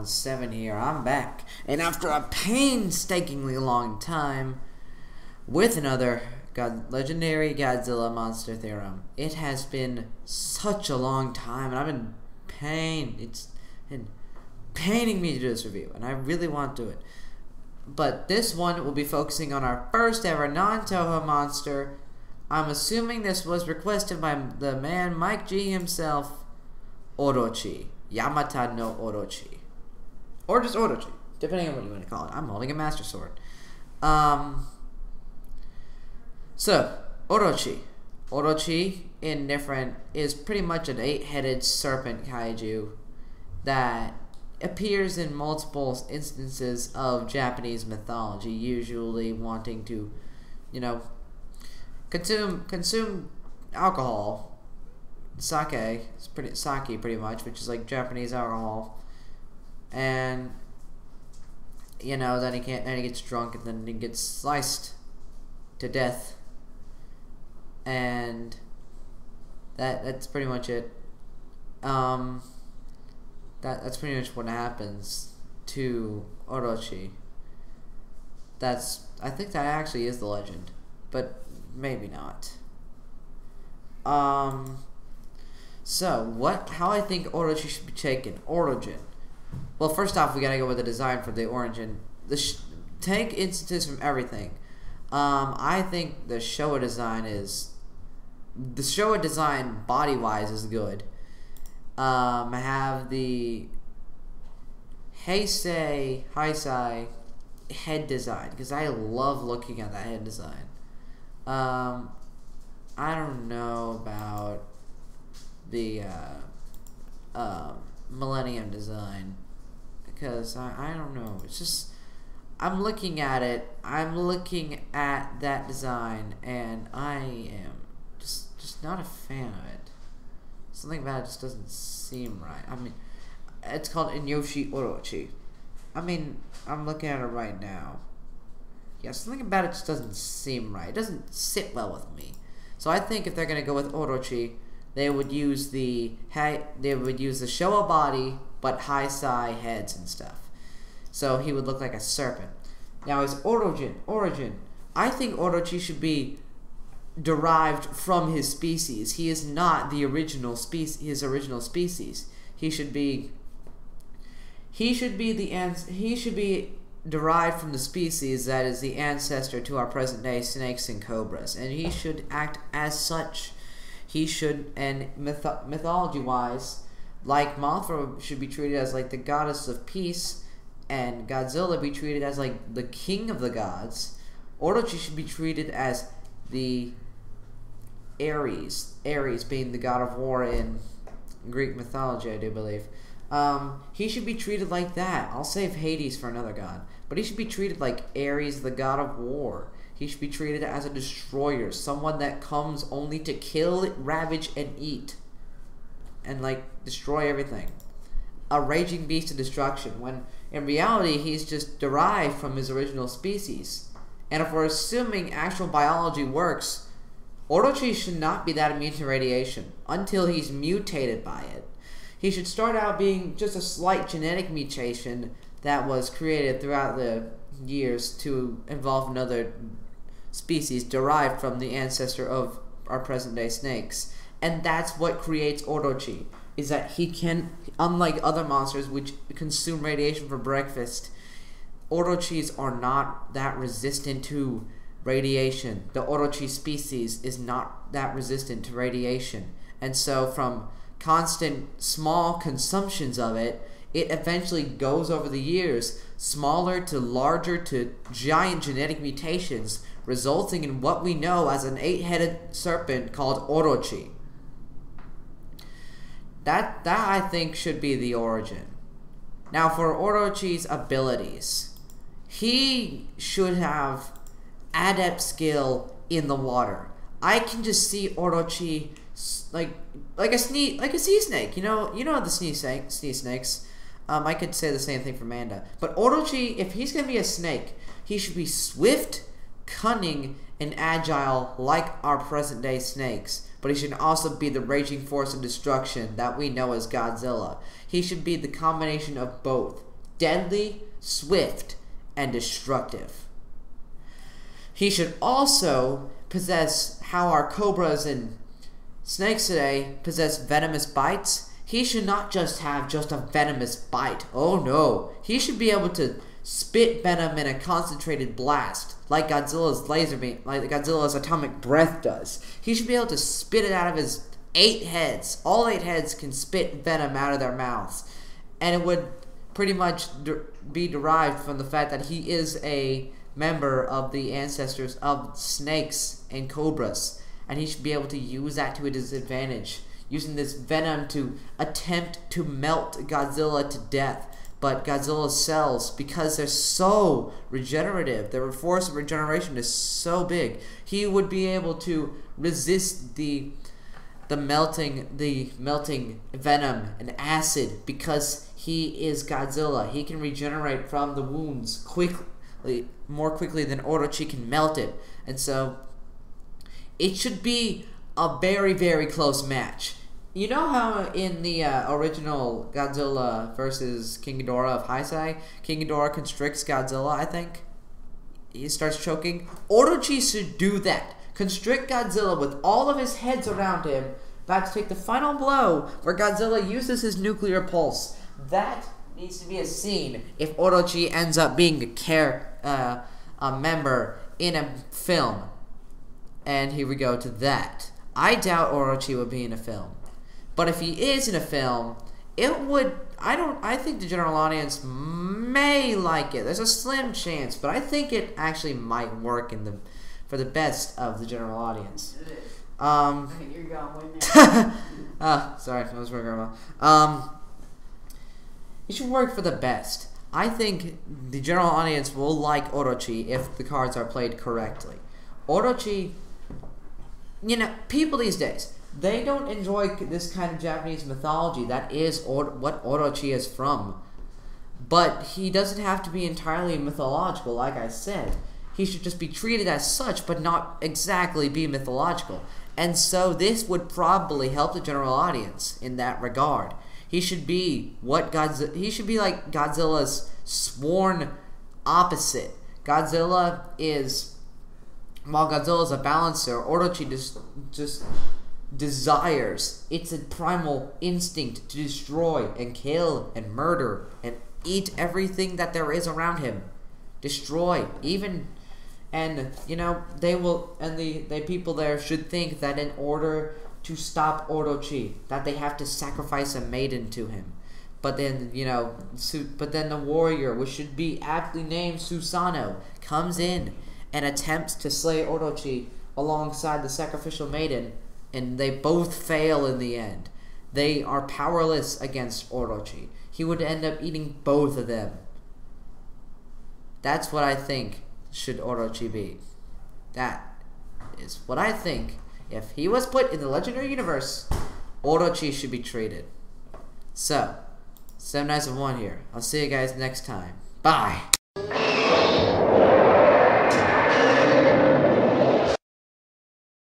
717 here. I'm back, and after a painstakingly long time, with another legendary Godzilla monster theorem. It has been such a long time, and I've been it's been paining me to do this review, and I really want to do it. But this one will be focusing on our first ever non-Toho monster. I'm assuming this was requested by the man MikeG himself, Orochi. Yamata no Orochi. Or just Orochi, depending on what you want to call it. I'm holding a Master Sword. So, Orochi. Orochi, is pretty much an 8-headed serpent kaiju that appears in multiple instances of Japanese mythology, usually wanting to, consume alcohol. Sake, pretty much, which is like Japanese alcohol, and then he gets drunk, and then he gets sliced to death, and that's pretty much it. That's pretty much what happens to Orochi. I think that actually is the legend, but maybe not. So, how I think Orochi should be taken. Origin. Well, first off, we gotta go with the design for the origin. Take instances from everything. I think the Showa design body-wise is good. I have the Heisei head design, because I love looking at that head design. I don't know about the Millennium design, because I don't know, it's just, I'm looking at that design, and I am just not a fan of it. Something about it just doesn't seem right. I mean, it's called Inyoshi Orochi. I mean, I'm looking at it right now. Yeah, something about it just doesn't seem right. It doesn't sit well with me. So I think if they're gonna go with Orochi, they would use the Showa body, but Heisei heads and stuff. So he would look like a serpent. Now his origin. I think Orochi should be derived from his species. He is not the original species. His original species. He should be derived from the species that is the ancestor to our present day snakes and cobras, and he should act as such. He should, and mythology-wise, like Mothra should be treated as like the goddess of peace, and Godzilla be treated as like the king of the gods. Orochi should be treated as the Ares being the god of war in Greek mythology, I do believe. He should be treated like that. I'll save Hades for another god, but he should be treated like Ares, the god of war. He should be treated as a destroyer, someone that comes only to kill, ravage, and eat, and like destroy everything. A raging beast of destruction, when in reality he's just derived from his original species. And if we're assuming actual biology works, Orochi should not be that immune to radiation until he's mutated by it. He should start out being just a slight genetic mutation that was created throughout the years to involve another species derived from the ancestor of our present day snakes. And that's what creates Orochi, is that he can, unlike other monsters which consume radiation for breakfast, Orochis are not that resistant to radiation. The Orochi species is not that resistant to radiation, and so from constant small consumptions of it, it eventually goes over the years, smaller to larger to giant genetic mutations, resulting in what we know as an 8-headed serpent called Orochi. That I think should be the origin. Now for Orochi's abilities, he should have adept skill in the water. I can just see Orochi like a sea snake. You know the sea snakes. I could say the same thing for Manda. But Orochi, if he's gonna be a snake, he should be swift, cunning and agile like our present-day snakes, but he should also be the raging force of destruction that we know as Godzilla. He should be the combination of both, deadly, swift, and destructive. He should also possess how our cobras and snakes today possess venomous bites. He should not just have a venomous bite. Oh no. He should be able to spit venom in a concentrated blast, like Godzilla's laser beam, like Godzilla's atomic breath does. He should be able to spit it out of his 8 heads. All 8 heads can spit venom out of their mouths. And it would pretty much be derived from the fact that he is a member of the ancestors of snakes and cobras. And he should be able to use that to his advantage, using this venom to attempt to melt Godzilla to death. But Godzilla's cells, because they're so regenerative, their force of regeneration is so big, he would be able to resist the melting venom and acid, because he is Godzilla. He can regenerate from the wounds more quickly than Orochi can melt it. And so it should be a very, very close match. You know how in the original Godzilla versus King Ghidorah of Heisei, King Ghidorah constricts Godzilla, I think? He starts choking. Orochi should do that. Constrict Godzilla with all of his heads around him, about to take the final blow where Godzilla uses his nuclear pulse. That needs to be a scene if Orochi ends up being a member in a film. And here we go to that. I doubt Orochi would be in a film. But if he is in a film, it would, I think the general audience may like it. There's a slim chance, but I think it actually might work for the best of the general audience. I think you're going with me. Sorry, I was working on it should work for the best. I think the general audience will like Orochi if the cards are played correctly. Orochi, you know, people these days, they don't enjoy this kind of Japanese mythology. That is what Orochi is from. But he doesn't have to be entirely mythological, like I said. He should just be treated as such, but not exactly be mythological. And so this would probably help the general audience in that regard. He should be he should be like Godzilla's sworn opposite. While Godzilla is a balancer, Orochi just desires. It's a primal instinct to destroy and kill and murder and eat everything that there is around him. Destroy, even, and you know, they will, and the people there should think that in order to stop Orochi, that they have to sacrifice a maiden to him. But then, you know, but then the warrior, which should be aptly named Susanoo, comes in and attempts to slay Orochi alongside the sacrificial maiden, and they both fail in the end. They are powerless against Orochi. He would end up eating both of them. That's what I think should Orochi be. That is what I think. If he was put in the legendary universe, Orochi should be treated. So, 7 Nights of One here. I'll see you guys next time. Bye!